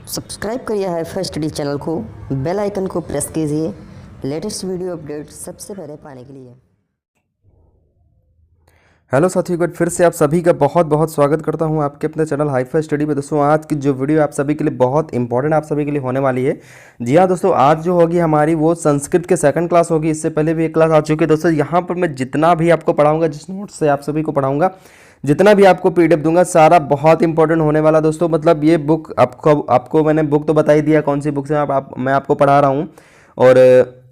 Subscribe करिए hi-fi study channel को, bell icon को प्रेस कीजिए लेटेस्ट वीडियो अपडेट सबसे पहले पाने के लिए। हेलो साथियों, एक फिर से आप सभी का बहुत बहुत स्वागत करता हूं आपके अपने चैनल हाईफाई स्टडी पे। दोस्तों आज की जो वीडियो आप सभी के लिए बहुत इंपॉर्टेंट आप सभी के लिए होने वाली है। जी हाँ दोस्तों, आज जो होगी हमारी वो संस्कृत के सेकंड क्लास होगी। इससे पहले भी एक क्लास आ चुकी है दोस्तों। यहाँ पर मैं जितना भी आपको पढ़ाऊँगा, जिस नोट से आप सभी को पढ़ाऊँगा, जितना भी आपको पीडीएफ दूंगा, सारा बहुत इंपॉर्टेंट होने वाला दोस्तों। मतलब ये बुक आपको मैंने बुक तो बता ही दिया कौन सी बुक से मैं आपको पढ़ा रहा हूँ। और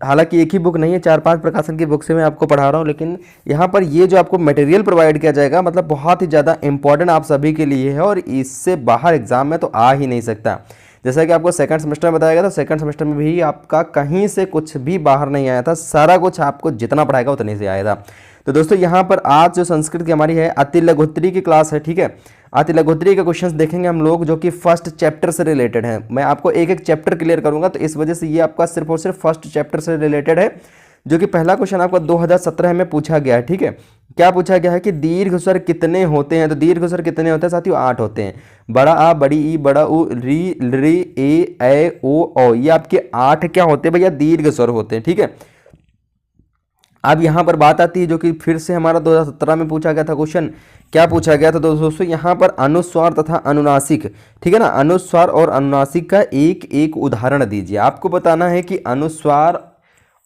हालांकि एक ही बुक नहीं है, 4-5 प्रकाशन की बुक से मैं आपको पढ़ा रहा हूँ। लेकिन यहाँ पर ये जो आपको मटेरियल प्रोवाइड किया जाएगा, मतलब बहुत ही ज़्यादा इंपॉर्टेंट आप सभी के लिए है और इससे बाहर एग्जाम में तो आ ही नहीं सकता। जैसा कि आपको सेकंड सेमेस्टर में बताया गया था, सेकंड सेमेस्टर में भी आपका कहीं से कुछ भी बाहर नहीं आया था, सारा कुछ आपको जितना पढ़ाएगा उतने से आया था। तो दोस्तों यहाँ पर आज जो संस्कृत की हमारी है अति लघुत्तरी की क्लास है, ठीक है। अति लघुत्तरी के क्वेश्चंस देखेंगे हम लोग, जो कि फर्स्ट चैप्टर से रिलेटेड है। मैं आपको एक एक चैप्टर क्लियर करूंगा, तो इस वजह से ये आपका सिर्फ और सिर्फ फर्स्ट चैप्टर से रिलेटेड है। जो कि पहला क्वेश्चन आपका 2017 में पूछा गया है, ठीक है। क्या पूछा गया है कि दीर्घ स्वर कितने होते हैं? तो दीर्घ स्वर कितने होते हैं साथियों? 8 होते हैं। बड़ा आ, बड़ी ई, बड़ा उ, री, री, ए, ओ। ये आपके 8 क्या होते हैं भैया? दीर्घ स्वर होते हैं, ठीक है। अब यहाँ पर बात आती है, जो कि फिर से हमारा 2017 में पूछा गया था क्वेश्चन। क्या पूछा गया था दोस्तों? यहाँ पर अनुस्वार तथा अनुनासिक, ठीक है ना। अनुस्वार और अनुनासिक का एक एक उदाहरण दीजिए। आपको बताना है कि अनुस्वार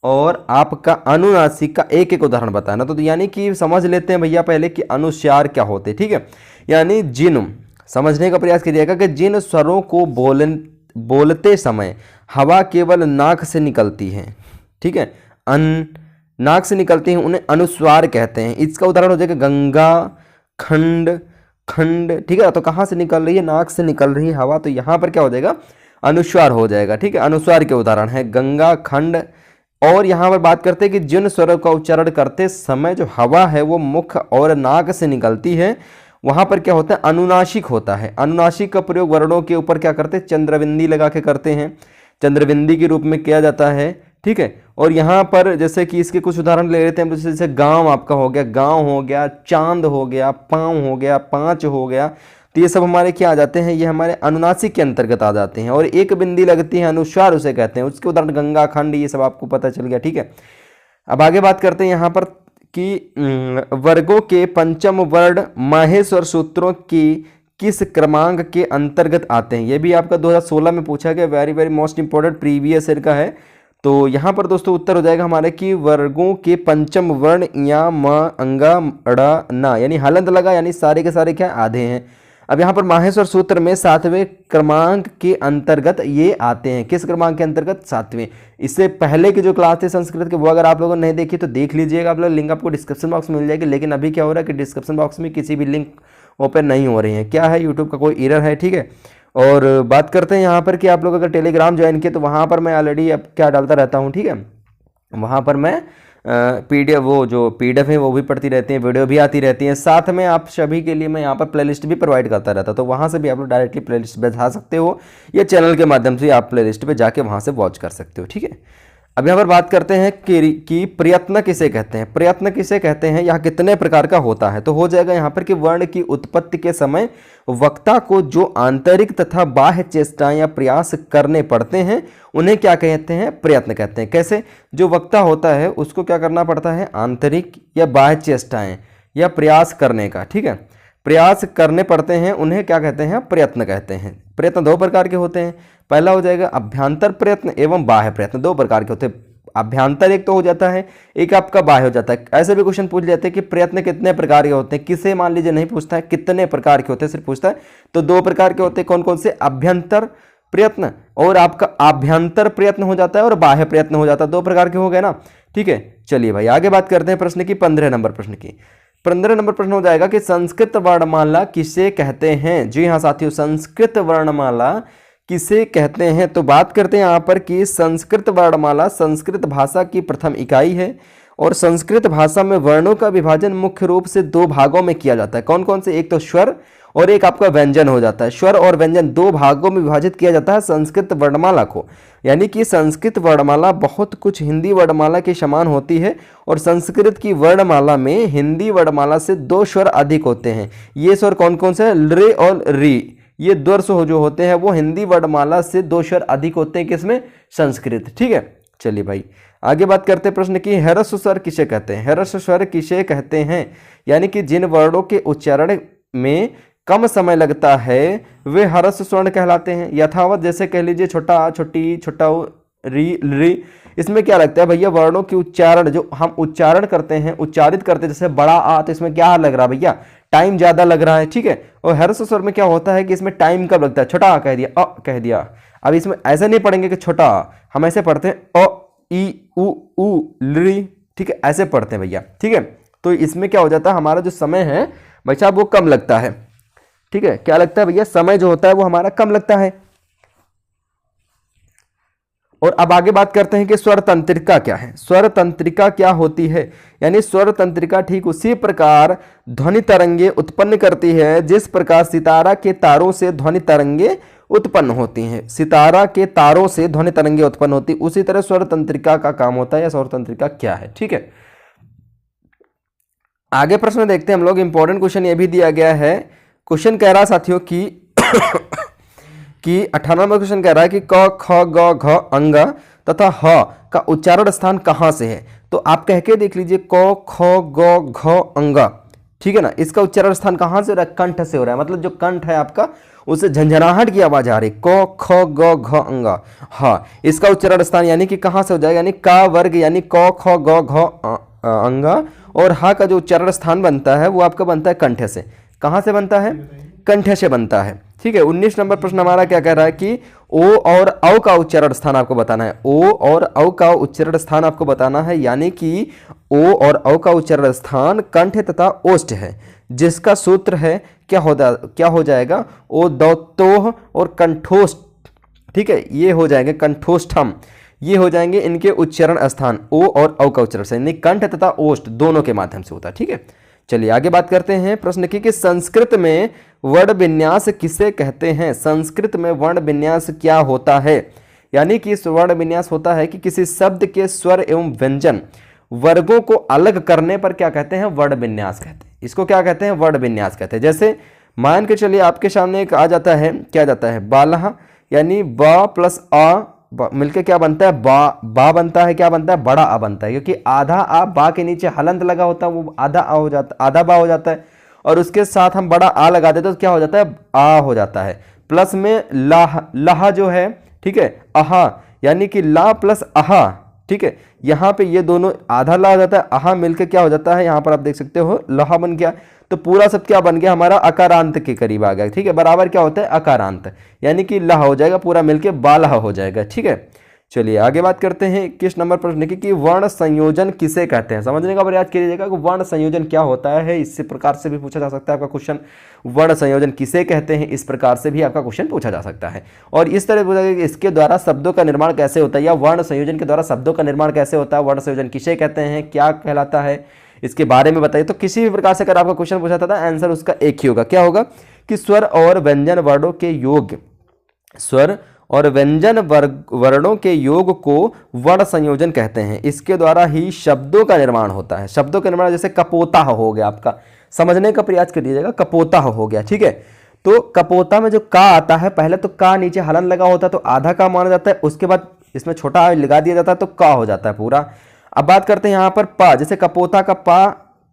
और आपका अनुनासिक का एक एक उदाहरण बताना। तो यानी कि समझ लेते हैं भैया पहले कि अनुस्वार क्या होते हैं, ठीक है। यानी जिन समझने का प्रयास कीजिएगा कि जिन स्वरों को बोलते समय हवा केवल नाक से निकलती है, ठीक है, नाक से निकलती हैं, उन्हें अनुस्वार कहते हैं। इसका उदाहरण हो जाएगा गंगा, खंड, खंड, ठीक है। तो कहाँ से निकल रही है? नाक से निकल रही है हवा, तो यहाँ पर क्या हो जाएगा? अनुस्वार हो जाएगा, ठीक है। अनुस्वार के उदाहरण है गंगा, खंड। और यहाँ पर बात करते हैं कि जिन स्वरों का उच्चारण करते समय जो हवा है वो मुख और नाक से निकलती है, वहाँ पर क्या होता है? अनुनासिक होता है। अनुनासिक का प्रयोग वर्णों के ऊपर क्या करते हैं? चंद्रबिंदी लगा के करते हैं, चंद्रबिंदी के रूप में किया जाता है, ठीक है। और यहाँ पर जैसे कि इसके कुछ उदाहरण ले लेते हैं। जैसे गांव आपका हो गया, गांव हो गया, चांद हो गया, पाँव हो गया, पाँच हो गया। तो ये सब हमारे क्या आ जाते हैं? ये हमारे अनुनासिक के अंतर्गत आ जाते हैं। और एक बिंदी लगती है, अनुस्वार उसे कहते हैं। उसके उदाहरण गंगा, खंड, ये सब आपको पता चल गया, ठीक है। अब आगे बात करते हैं यहाँ पर कि वर्गों के पंचम वर्ण माहेश्वर सूत्रों की किस क्रमांक के अंतर्गत आते हैं? ये भी आपका 2016 में पूछा गया। Very very most important previous year का है। तो यहाँ पर दोस्तों उत्तर हो जाएगा हमारे कि वर्गों के पंचम वर्ण या म, अंगा, अड़ा, ना, यानी हलंत लगा, यानी सारे के सारे क्या आधे हैं। अब यहाँ पर माहेश्वर सूत्र में 7वें क्रमांक के अंतर्गत ये आते हैं। किस क्रमांक के अंतर्गत? 7वें। इससे पहले की जो क्लास थी संस्कृत के, वो अगर आप लोगों ने नहीं देखी तो देख लीजिएगा। आप लोग लिंक आपको डिस्क्रिप्शन बॉक्स में मिल जाएगी। लेकिन अभी क्या हो रहा है कि डिस्क्रिप्शन बॉक्स में किसी भी लिंक ओपन नहीं हो रही है। क्या है? यूट्यूब का कोई एरर है, ठीक है। और बात करते हैं यहाँ पर कि आप लोग अगर टेलीग्राम ज्वाइन किए तो वहाँ पर मैं ऑलरेडी अब क्या डालता रहता हूँ, ठीक है। वहाँ पर मैं पीडीएफ, वो जो पीडीएफ है वो भी पढ़ती रहती है, वीडियो भी आती रहती है। साथ में आप सभी के लिए मैं यहाँ पर प्लेलिस्ट भी प्रोवाइड करता रहता, तो वहाँ से भी आप लोग डायरेक्टली प्लेलिस्ट पे जा सकते हो, या चैनल के माध्यम से आप प्लेलिस्ट पे जाके वहाँ से वॉच कर सकते हो, ठीक है। अब यहाँ पर बात करते हैं कि प्रयत्न किसे कहते हैं? प्रयत्न किसे कहते हैं? यह कितने प्रकार का होता है? तो हो जाएगा यहाँ पर कि वर्ण की उत्पत्ति के समय वक्ता को जो आंतरिक तथा बाह्य चेष्टाएं या प्रयास करने पड़ते हैं उन्हें क्या कहते हैं? प्रयत्न कहते हैं। कैसे? जो वक्ता होता है उसको क्या करना पड़ता है? आंतरिक या बाह्य चेष्टाएं या प्रयास करने का, ठीक है, प्रयास करने पड़ते हैं, उन्हें क्या कहते हैं? प्रयत्न कहते हैं। प्रयत्न 2 प्रकार के होते हैं। पहला हो जाएगा अभ्यंतर प्रयत्न एवं बाह्य प्रयत्न। 2 प्रकार के होते हैं। अभ्यंतर एक तो हो जाता है, एक आपका बाह्य हो जाता है। ऐसे भी क्वेश्चन पूछ लेते हैं कि प्रयत्न कितने प्रकार के होते हैं। किसे मान लीजिए नहीं पूछता है कितने प्रकार के होते हैं, सिर्फ पूछता है। तो 2 प्रकार के होते हैं। कौन कौन से? अभ्यंतर प्रयत्न और आपका आभ्यंतर प्रयत्न हो जाता है, और बाह्य प्रयत्न हो जाता है। 2 प्रकार के हो गए ना, ठीक है। चलिए भाई आगे बात करते हैं प्रश्न की, 15 नंबर प्रश्न की। 15 नंबर प्रश्न हो जाएगा कि संस्कृत वर्णमाला किसे कहते हैं? जी हाँ साथियों, संस्कृत वर्णमाला किसे कहते हैं? तो बात करते हैं यहाँ पर कि संस्कृत वर्णमाला संस्कृत भाषा की प्रथम इकाई है। और संस्कृत भाषा में वर्णों का विभाजन मुख्य रूप से 2 भागों में किया जाता है। कौन कौन से? एक तो स्वर और एक आपका व्यंजन हो जाता है। स्वर और व्यंजन 2 भागों में विभाजित किया जाता है संस्कृत वर्णमाला को। यानी कि संस्कृत वर्णमाला बहुत कुछ हिंदी वर्णमाला के समान होती है, और संस्कृत की वर्णमाला में हिंदी वर्णमाला से 2 स्वर अधिक होते हैं। ये स्वर कौन कौन से? ल और री, ये द्वर्स जो होते हैं वो हिंदी वर्णमाला से 2 स्वर अधिक होते हैं किसमें, संस्कृत। ठीक है, चलिए भाई आगे बात करते हैं प्रश्न की, ह्रस्व स्वर किसे कहते हैं? ह्रस्व स्वर किसे कहते हैं? यानी कि जिन वर्णों के उच्चारण में कम समय लगता है वे ह्रस्व स्वर्ण कहलाते हैं। यथावत जैसे कह लीजिए छोटा आ, छोटी, छोटा उ, री, री, इसमें क्या लगता है भैया, वर्णों की उच्चारण जो हम उच्चारण करते हैं, उच्चारित करते हैं, जैसे बड़ा आ, तो इसमें क्या लग रहा है भैया, टाइम ज्यादा लग रहा है। ठीक है, और ह्रस्व स्वर में क्या होता है कि इसमें टाइम कब लगता है, छोटा आ कह दिया, अ कह दिया। अब इसमें ऐसा नहीं पढ़ेंगे कि छोटा आ, हम ऐसे पढ़ते हैं अ ई उ ली। ठीक है, ऐसे पढ़ते हैं भैया। ठीक है, तो इसमें क्या हो जाता है, हमारा जो समय है बच्चा वो कम लगता है। ठीक है, क्या लगता है भैया, समय जो होता है वो हमारा कम लगता है। और अब आगे बात करते हैं कि स्वर तंत्रिका क्या है। स्वर तंत्रिका क्या होती है? यानी स्वर तंत्रिका ठीक उसी प्रकार ध्वनि तरंगे उत्पन्न करती है जिस प्रकार सितारा के तारों से ध्वनि तरंगे उत्पन्न होती हैं। सितारा के तारों से ध्वनि तरंगे उत्पन्न होती, उसी तरह स्वर तंत्रिका का काम होता है, या स्वर तंत्रिका क्या है। ठीक है, आगे प्रश्न देखते हैं हम लोग। इंपॉर्टेंट क्वेश्चन ये भी दिया गया है। क्वेश्चन कह रहा है साथियों कि 98वां क्वेश्चन कह रहा है कि क ख ग घ अंग तथा ह का उच्चारण स्थान कहां से है? तो आप कह के देख लीजिए, क ख ग घ अंग। ठीक है ना, इसका उच्चारण स्थान कहां से हो रहा है? कंठ से हो रहा है। मतलब जो कंठ है आपका उससे झंझनाहट की आवाज आ रही, क ख ग घ अंग। हाँ, इसका उच्चारण स्थान यानी कि कहां से हो जाएगा, यानी का वर्ग यानी क ख ग घ अंग, और हा का जो उच्चारण स्थान बनता है वो आपका बनता है कंठ से। कहां से बनता है? कंठ से बनता है। ठीक है, 19 नंबर प्रश्न हमारा क्या कह रहा है कि ओ और औ का उच्चारण स्थान आपको बताना है। ओ और औ का उच्चारण स्थान आपको बताना है, यानी कि ओ और औ का उच्चारण स्थान कंठ तथा ओष्ठ है, जिसका सूत्र है क्या हो जाएगा, ओ दौतोह और कंठोष्ठ। ठीक है, ये हो जाएंगे कंठोष्ठम, ये हो जाएंगे इनके उच्चारण स्थान। ओ और औ का उच्चारण यानी कंठ तथा ओष्ठ दोनों के माध्यम से होता है। ठीक है, चलिए आगे बात करते हैं प्रश्न की कि संस्कृत में वर्ण विन्यास किसे कहते हैं? संस्कृत में वर्ण विन्यास क्या होता है? यानी कि वर्ण विन्यास होता है कि किसी शब्द के स्वर एवं व्यंजन वर्गों को अलग करने पर क्या कहते हैं? वर्ण विन्यास कहते हैं। इसको क्या कहते हैं? वर्ण विन्यास कहते हैं। जैसे मान के चलिए आपके सामने एक आ जाता है, क्या जाता है, बालह, यानी ब प्लस आ मिलके क्या बनता है, बा बनता है, क्या बनता है, बड़ा आ बनता है, क्योंकि आधा आ बा के नीचे हलंत लगा होता है, वो आधा आ हो जाता है, आधा बा हो जाता है, और उसके साथ हम बड़ा आ लगा देते तो क्या हो जाता है, आ हो जाता है। प्लस में लाह जो है, ठीक है, अहा, यानी कि ला प्लस अहा। ठीक है, यहाँ पे ये दोनों आधा ला हो जाता है, अहा मिलके क्या हो जाता है, यहाँ पर आप देख सकते हो लहा बन गया। तो पूरा सब क्या बन गया हमारा, अकारांत के करीब आ गया। ठीक है, बराबर क्या होता है, अकारांत, यानी कि लहा हो जाएगा, पूरा मिलके बालह हो जाएगा। ठीक है, चलिए आगे बात करते हैं 21 नंबर प्रश्न की कि वर्ण संयोजन किसे कहते हैं? समझने का प्रयास कीजिएगा कि वर्ण संयोजन क्या होता है। इसी प्रकार से भी पूछा जा सकता है आपका क्वेश्चन, वर्ण संयोजन किसे कहते हैं, इस प्रकार से भी आपका क्वेश्चन पूछा जा सकता है। और इस तरह पूछा गया कि इसके द्वारा शब्दों का निर्माण कैसे होता है, या वर्ण संयोजन के द्वारा शब्दों का निर्माण कैसे होता है, वर्ण संयोजन किसे कहते हैं, क्या कहलाता है, इसके बारे में बताइए। तो किसी भी प्रकार से अगर आपका क्वेश्चन पूछा था आंसर उसका एक ही होगा। क्या होगा कि स्वर और व्यंजन वर्णों के योग, स्वर और व्यंजन वर्णों के योग को वर्ण संयोजन कहते हैं। इसके द्वारा ही शब्दों का निर्माण होता है। शब्दों का निर्माण जैसे कपोता हो गया, आपका समझने का प्रयास करिएगा, कपोता हो गया। ठीक है, तो कपोता में जो का आता है, पहले तो का नीचे हलन लगा होता है तो आधा का माना जाता है, उसके बाद इसमें छोटा आ लगा दिया जाता है तो का हो जाता है पूरा। अब बात करते हैं यहाँ पर पा, जैसे कपोता का पा,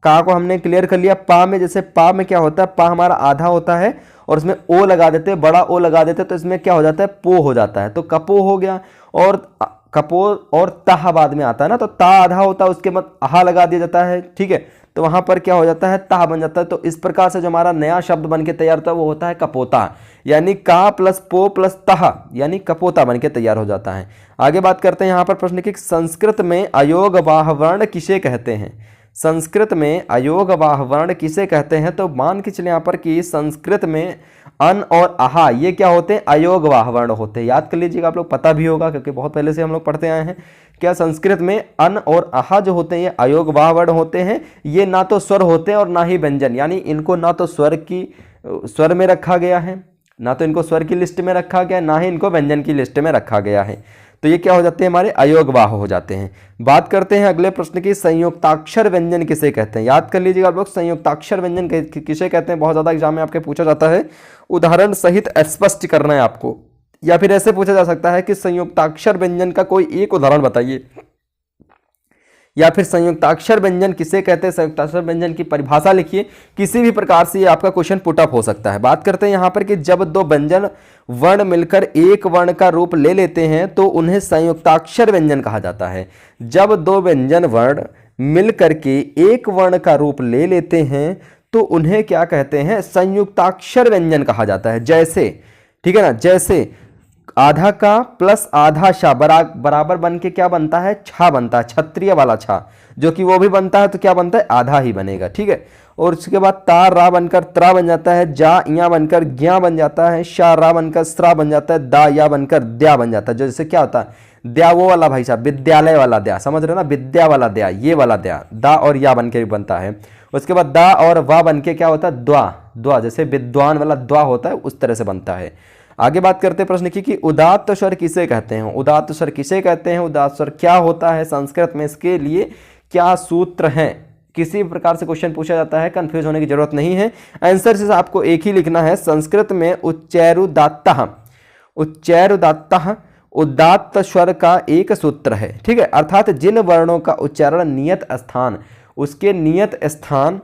का को हमने क्लियर कर लिया। पा में जैसे पा में क्या होता है, पा हमारा आधा होता है और उसमें ओ लगा देते हैं, बड़ा ओ लगा देते हैं, तो इसमें क्या हो जाता है, पो हो जाता है, तो कपो हो गया। और कपो और ताह बाद में आता है ना, तो ता आधा होता है, उसके बाद आहा लगा दिया जाता है। ठीक है, तो वहां पर क्या हो जाता है, ताह बन जाता है। तो इस प्रकार से जो हमारा नया शब्द बन के तैयार होता है वो होता है कपोता, यानी का प्लस पो प्लस ताह, यानी कपोता बन के तैयार हो जाता है। आगे बात करते हैं यहाँ पर प्रश्न की संस्कृत में अयोगवाह वर्ण किसे कहते हैं? संस्कृत में अयोगवाह वर्ण किसे कहते हैं? तो मान के चले यहाँ पर कि संस्कृत में अन और आहा ये क्या होते हैं, अयोगवाह वर्ण होते हैं। याद कर लीजिएगा, आप लोग पता भी होगा क्योंकि बहुत पहले से हम लोग पढ़ते आए हैं। क्या संस्कृत में अन और आहा जो होते हैं ये अयोगवाह वर्ण होते हैं। ये ना तो स्वर होते हैं और ना ही व्यंजन, यानी इनको ना तो स्वर में रखा गया है, ना तो इनको स्वर की लिस्ट में रखा गया, ना ही इनको व्यंजन की लिस्ट में रखा गया है। तो ये क्या हो जाते हैं, हमारे अयोगवाह हो जाते हैं। बात करते हैं अगले प्रश्न की, संयुक्ताक्षर व्यंजन किसे कहते हैं। याद कर लीजिएगा आप लोग, संयुक्ताक्षर व्यंजन किसे कहते हैं, बहुत ज्यादा एग्जाम में आपके पूछा जाता है, उदाहरण सहित स्पष्ट करना है आपको। या फिर ऐसे पूछा जा सकता है कि संयुक्ताक्षर व्यंजन का कोई एक उदाहरण बताइए, या फिर संयुक्ताक्षर व्यंजन किसे कहते हैं, संयुक्ताक्षर व्यंजन की परिभाषा लिखिए। किसी भी प्रकार से ये आपका क्वेश्चन पुट अप हो सकता है। बात करते हैं यहाँ पर कि जब दो व्यंजन वर्ण मिलकर एक वर्ण का रूप ले लेते हैं तो उन्हें संयुक्ताक्षर व्यंजन कहा जाता है। जब दो व्यंजन वर्ण मिलकर के एक वर्ण का रूप ले लेते हैं तो उन्हें क्या कहते हैं, संयुक्ताक्षर व्यंजन कहा जाता है। जैसे, ठीक है ना, जैसे आधा का प्लस आधा शा बराबर बन के क्या बनता है, छा बनता है, क्षत्रिय वाला छा, जो कि वो भी बनता है तो क्या बनता है, आधा ही बनेगा। ठीक है, और उसके बाद ता रा बनकर त्रा बन जाता है, जा या बनकर ज्ञा बन जाता है, शा रा बनकर स्रा बन जाता है, दा या बनकर द्या बन जाता है। जैसे क्या होता है, द्या वो वाला भाई साहब, विद्यालय वाला द्या, समझ रहे हो ना, विद्या वाला द्या, ये वाला द्या, दा और या बन के भी बनता है। उसके बाद दा और वा बन के क्या होता है, द्वा, द्वा, जैसे विद्वान वाला द्वा होता है उस तरह से बनता है। आगे बात करते हैं प्रश्न की कि उदात्त स्वर किसे कहते हैं। उदात्त स्वर किसे कहते हैं, उदात्त स्वर क्या होता है संस्कृत में, इसके लिए क्या सूत्र हैं। किसी भी प्रकार से क्वेश्चन पूछा जाता है, कंफ्यूज होने की जरूरत नहीं है, आंसर से आपको एक ही लिखना है। संस्कृत में उच्चैरुदात्तः, उच्चैरुदात्तः उदात्त स्वर का एक सूत्र है। ठीक है, अर्थात जिन वर्णों का उच्चारण नियत स्थान, उसके नियत स्थान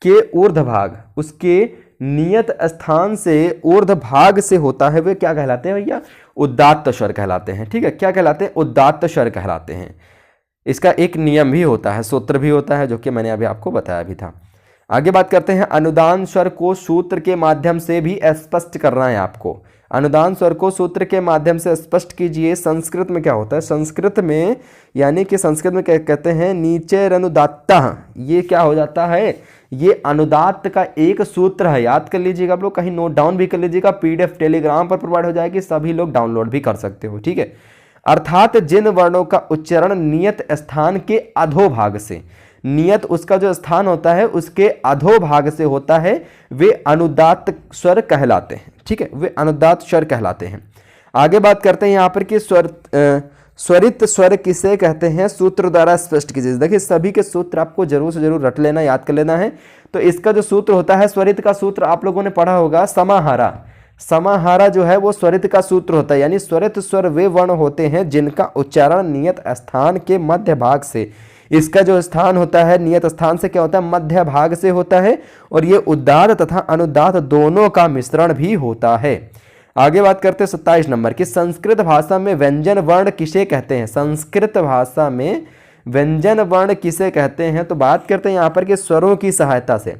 के ऊर्ध्वभाग, उसके नियत स्थान से ऊर्ध्व भाग से होता है, वे क्या कहलाते हैं भैया, उदात्त स्वर कहलाते हैं। ठीक है, क्या कहलाते हैं, उदात्त स्वर कहलाते हैं। इसका एक नियम भी होता है, सूत्र भी होता है, जो कि मैंने अभी आपको बताया भी था। आगे बात करते हैं, अनुदान स्वर को सूत्र के माध्यम से भी स्पष्ट करना है आपको। अनुदान स्वर को सूत्र के माध्यम से स्पष्ट कीजिए। संस्कृत में क्या होता है, संस्कृत में यानी कि संस्कृत में क्या कहते हैं, नीचे अनुदात्तः, ये क्या हो जाता है, ये अनुदात्त का एक सूत्र है। याद कर लीजिएगा आप लोग, कहीं नोट डाउन भी कर लीजिएगा, पीडीएफ टेलीग्राम पर प्रोवाइड हो जाएगी, सभी लोग डाउनलोड भी कर सकते हो। ठीक है, अर्थात जिन वर्णों का उच्चारण नियत स्थान के अधोभाग से, नियत उसका जो स्थान होता है उसके अधोभाग से होता है, वे अनुदात्त स्वर कहलाते हैं। ठीक है, वे अनुदात्त स्वर कहलाते हैं। आगे बात करते हैं यहाँ पर कि स्वरित स्वर किसे कहते हैं, सूत्र द्वारा स्पष्ट कीजिए। देखिए सभी के सूत्र आपको जरूर से जरूर रट लेना, याद कर लेना है। तो इसका जो सूत्र होता है, स्वरित का सूत्र आप लोगों ने पढ़ा होगा, समाहारा। समाहारा जो है वो स्वरित का सूत्र होता है, यानी स्वरित स्वर वे वर्ण होते हैं जिनका उच्चारण नियत स्थान के मध्य भाग से, इसका जो स्थान होता है नियत स्थान से क्या होता है, मध्य भाग से होता है, और ये उदात्त तथा अनुदात्त दोनों का मिश्रण भी होता है। आगे बात करते हैं 27 नंबर की, संस्कृत भाषा में व्यंजन वर्ण किसे कहते हैं। संस्कृत भाषा में व्यंजन वर्ण किसे कहते हैं, तो बात करते हैं यहाँ पर कि स्वरों की सहायता से,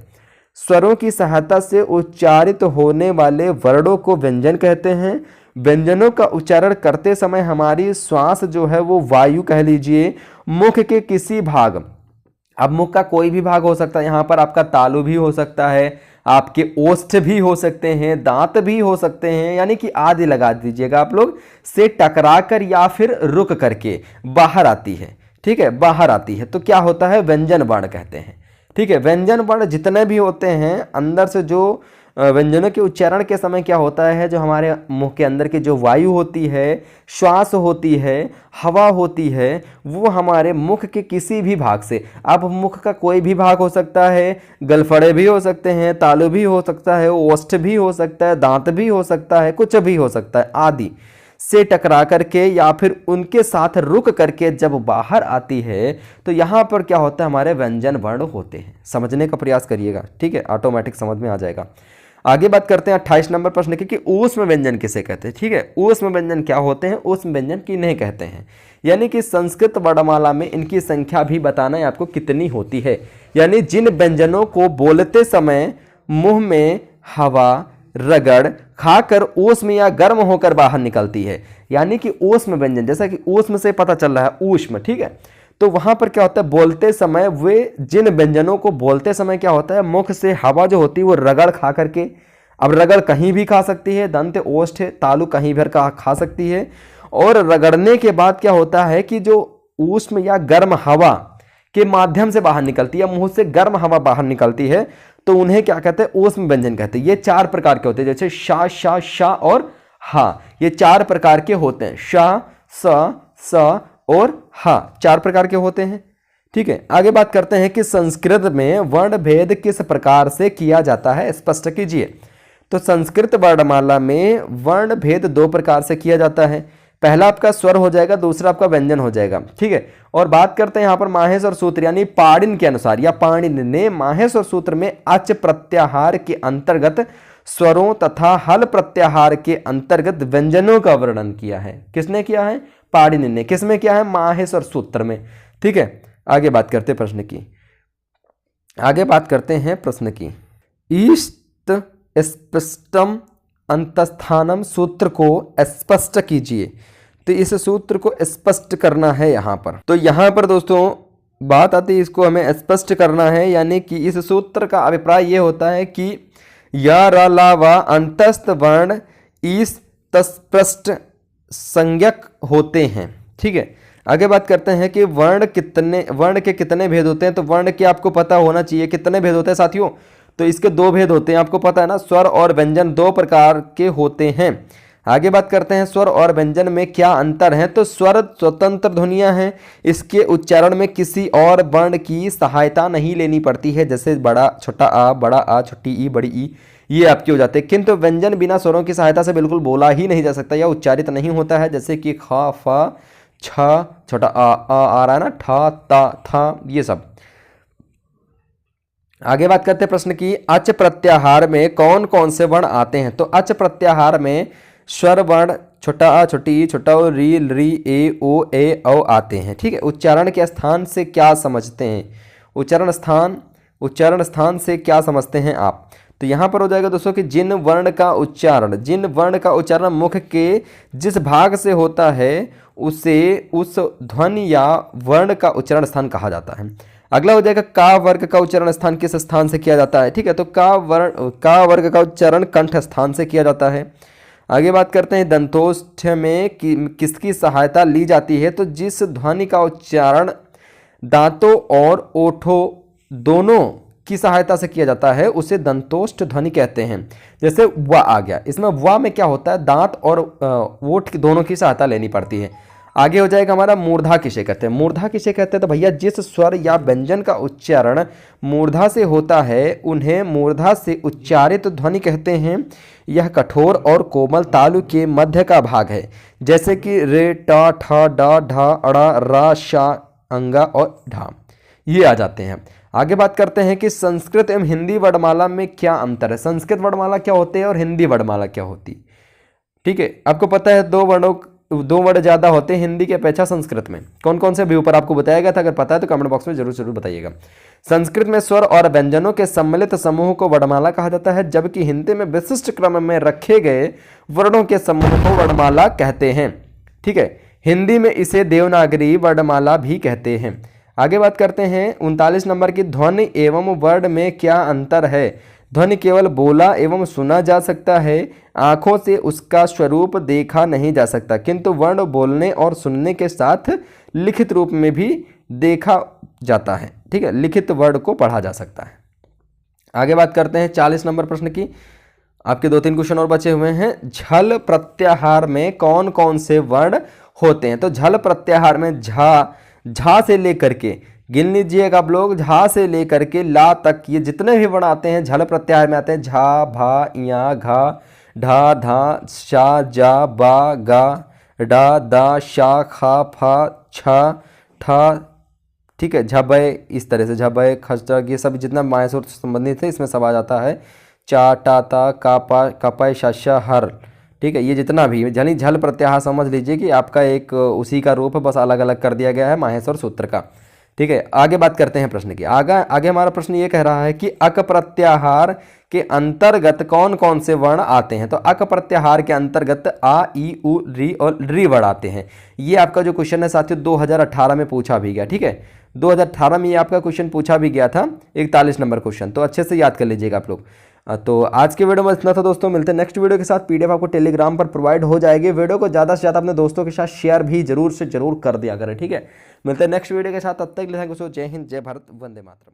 स्वरों की सहायता से उच्चारित होने वाले वर्णों को व्यंजन कहते हैं। व्यंजनों का उच्चारण करते समय हमारी श्वास जो है वो वायु कह लीजिए, मुख के किसी भाग, अब मुख का कोई भी भाग हो सकता है, यहाँ पर आपका तालु भी हो सकता है, आपके ओष्ठ भी हो सकते हैं, दांत भी हो सकते हैं, यानी कि आदि लगा दीजिएगा आप लोग, से टकराकर या फिर रुक करके बाहर आती है। ठीक है, बाहर आती है तो क्या होता है, व्यंजन वर्ण कहते हैं। ठीक है, व्यंजन वर्ण जितने भी होते हैं अंदर से, जो व्यंजनों के उच्चारण के समय क्या होता है, जो हमारे मुंह के अंदर की जो वायु होती है, श्वास होती है, हवा होती है, वो हमारे मुख के किसी भी भाग से, अब मुख का कोई भी भाग हो सकता है, गलफड़े भी हो सकते हैं, तालु भी हो सकता है, ओष्ठ भी हो सकता है, दांत भी हो सकता है, कुछ भी हो सकता है, आदि से टकरा करके या फिर उनके साथ रुक करके जब बाहर आती है तो यहाँ पर क्या होता है, हमारे व्यंजन वर्ण होते हैं। समझने का प्रयास करिएगा, ठीक है, ऑटोमेटिक समझ में आ जाएगा। आगे बात करते हैं 28 नंबर प्रश्न की कि ऊष्म व्यंजन किसे कहते हैं। ठीक है, ऊष्म व्यंजन क्या होते हैं, ऊष्म व्यंजन किन्हें कहते हैं, यानी कि संस्कृत वर्णमाला में इनकी संख्या भी बताना है आपको कितनी होती है, यानी जिन व्यंजनों को बोलते समय मुंह में हवा रगड़ खाकर ऊष्म या गर्म होकर बाहर निकलती है, यानी कि ऊष्म व्यंजन, जैसा कि ऊष्म से पता चल रहा है ऊष्म, ठीक है, तो वहां पर क्या होता है, बोलते समय वे जिन व्यंजनों को बोलते समय क्या होता है, मुख से हवा जो होती है वो रगड़ खा करके, अब रगड़ कहीं भी खा सकती है, दंत ओष्ठ तालु कहीं भर का खा सकती है, और रगड़ने के बाद क्या होता है कि जो ऊष्म या गर्म हवा के माध्यम से बाहर निकलती है, मुंह से गर्म हवा बाहर निकलती है, तो उन्हें क्या कहते हैं, ऊष्म व्यंजन कहते हैं। ये 4 प्रकार के होते हैं, जैसे शा, शा, शा और हा, ये 4 प्रकार के होते हैं, शा, स और हा 4 प्रकार के होते हैं। ठीक है, आगे बात करते हैं कि संस्कृत में वर्ण भेद किस प्रकार से किया जाता है, स्पष्ट कीजिए। तो संस्कृत वर्णमाला में वर्ण भेद 2 प्रकार से किया जाता है। पहला आपका स्वर हो जाएगा, दूसरा आपका व्यंजन हो जाएगा। ठीक है, और बात करते हैं यहाँ पर माहेश और सूत्र यानी पाणिन के अनुसार, या पाणिन ने माहेश और सूत्र में अच प्रत्याहार के अंतर्गत स्वरों तथा हल प्रत्याहार के अंतर्गत व्यंजनों का वर्णन किया है। किसने किया है? पाणिनि ने। किसमें किया है? माहेश और सूत्र में। ठीक है, आगे बात करते हैं प्रश्न की। ईस्ट स्पष्टम अंतस्थानम सूत्र को स्पष्ट कीजिए। तो इस सूत्र को स्पष्ट करना है यहाँ पर। तो यहाँ पर दोस्तों बात आती है, इसको हमें स्पष्ट करना है, यानी कि इस सूत्र का अभिप्राय ये होता है कि या रा ला वा अंतस्थ वर्ण ईस तस्पृष्ट संज्ञक होते हैं। ठीक है, आगे बात करते हैं कि वर्ण के कितने भेद होते हैं। तो वर्ण के आपको पता होना चाहिए कितने भेद होते हैं साथियों। तो इसके 2 भेद होते हैं, आपको पता है ना, स्वर और व्यंजन 2 प्रकार के होते हैं। आगे बात करते हैं स्वर और व्यंजन में क्या अंतर है। तो स्वर स्वतंत्र ध्वनियां हैं, इसके उच्चारण में किसी और वर्ण की सहायता नहीं लेनी पड़ती है, जैसे बड़ा छोटा आ, बड़ा आ, छोटी ई, बड़ी ई, ये आपके हो जाते हैं। किंतु व्यंजन बिना स्वरों की सहायता से बिल्कुल बोला ही नहीं जा सकता या उच्चारित नहीं होता है, जैसे कि खा, फा, छा, छोटा आ रहा है ना, ठा, ता, था, ये सब। आगे बात करते हैं प्रश्न की। अच प्रत्याहार में कौन कौन से वर्ण आते हैं। तो अच प्रत्याहार में स्वर वर्ण छोटा आ, छोटी ई, छोटा ओ, री, री, ए, ओ, ए, औ आते हैं। ठीक है, उच्चारण के स्थान से क्या समझते हैं? उच्चारण स्थान से क्या समझते हैं आप? तो यहाँ पर हो जाएगा दोस्तों कि जिन वर्ण का उच्चारण मुख के जिस भाग से होता है उसे उस ध्वनि या वर्ण का उच्चारण स्थान कहा जाता है। अगला हो जाएगा का वर्ग का उच्चारण स्थान किस स्थान से किया जाता है। ठीक है, तो का वर्ग का उच्चारण कंठ स्थान से किया जाता है। आगे बात करते हैं दंतोष्ठ में किसकी सहायता ली जाती है। तो जिस ध्वनि का उच्चारण दांतों और ओठों दोनों की सहायता से किया जाता है उसे दंतोष्ठ ध्वनि कहते हैं। जैसे व आ गया, इसमें व में क्या होता है, दांत और ओठ दोनों की सहायता लेनी पड़ती है। आगे हो जाएगा हमारा मूर्धा किसे कहते हैं। मूर्धा किसे कहते हैं? तो भैया जिस स्वर या व्यंजन का उच्चारण मूर्धा से होता है उन्हें मूर्धा से उच्चारित ध्वनि कहते हैं। यह कठोर और कोमल तालु के मध्य का भाग है, जैसे कि रे, टा, ठा, डा, ढा, अड़ा, रा, शा, अंगा और ढा, ये आ जाते हैं। आगे बात करते हैं कि संस्कृत एवं हिंदी वर्णमाला में क्या अंतर है। संस्कृत वर्णमाला क्या होती है और हिंदी वर्णमाला क्या होती है। ठीक है, आपको पता है 2 वर्ण ज़्यादा होते हैं हिंदी की अपेक्षा संस्कृत में। कौन कौन से भी ऊपर आपको बताया गया था, अगर पता है तो कमेंट बॉक्स में जरूर बताइएगा। संस्कृत में स्वर और व्यंजनों के सम्मिलित समूह को वर्णमाला कहा जाता है, जबकि हिंदी में विशिष्ट क्रम में रखे गए वर्णों के समूह को वर्णमाला कहते हैं। ठीक है, हिंदी में इसे देवनागरी वर्णमाला भी कहते हैं। आगे बात करते हैं 39 नंबर की। ध्वनि एवं वर्ण में क्या अंतर है। ध्वनि केवल बोला एवं सुना जा सकता है, आंखों से उसका स्वरूप देखा नहीं जा सकता, किंतु वर्ण बोलने और सुनने के साथ लिखित रूप में भी देखा जाता है। ठीक है, लिखित वर्ण को पढ़ा जा सकता है। आगे बात करते हैं 40 नंबर प्रश्न की। आपके 2-3 क्वेश्चन और बचे हुए हैं। झल प्रत्याहार में कौन कौन से वर्ण होते हैं। तो झल प्रत्याहार में झा से लेकर के, गिन लीजिएगा आप लोग, झा से लेकर के ला तक ये जितने भी वर्ण आते हैं झल प्रत्याहार में आते हैं। झा, भा, या, घा, ढा, धा, शा, जा, बा, गा, डा, दा, शा, खा, फा, छा, ठा। ठीक है, झबय, इस तरह से झबय, खचक, ये सब जितना मायसूर से संबंधित है इसमें सब आ जाता है। चा, टा, ता, कापा, कपय, शा, हर। ठीक है, ये जितना भी यानी झल प्रत्याहार समझ लीजिए कि आपका एक उसी का रूप बस अलग अलग कर दिया गया है माहेश और सूत्र का। ठीक है, आगे बात करते हैं प्रश्न की। आगे हमारा प्रश्न ये कह रहा है कि अक प्रत्याहार के अंतर्गत कौन कौन से वर्ण आते हैं। तो अक प्रत्याहार के अंतर्गत आ, ई, उ, री और री वर्ण आते हैं। ये आपका जो क्वेश्चन है साथियों 2018 में पूछा भी गया। ठीक है, 2018 में ये आपका क्वेश्चन पूछा भी गया था, 41 नंबर क्वेश्चन, तो अच्छे से याद कर लीजिएगा आप लोग। तो आज के वीडियो में इतना था दोस्तों, मिलते हैं नेक्स्ट वीडियो के साथ। पीडीएफ आपको टेलीग्राम पर प्रोवाइड हो जाएगी। वीडियो को ज़्यादा से ज़्यादा अपने दोस्तों के साथ शेयर भी जरूर से जरूर कर दिया करें। ठीक है, मिलते हैं नेक्स्ट वीडियो के साथ, तब तक के लिए जय हिंद, जय भारत, वंदे मातरम।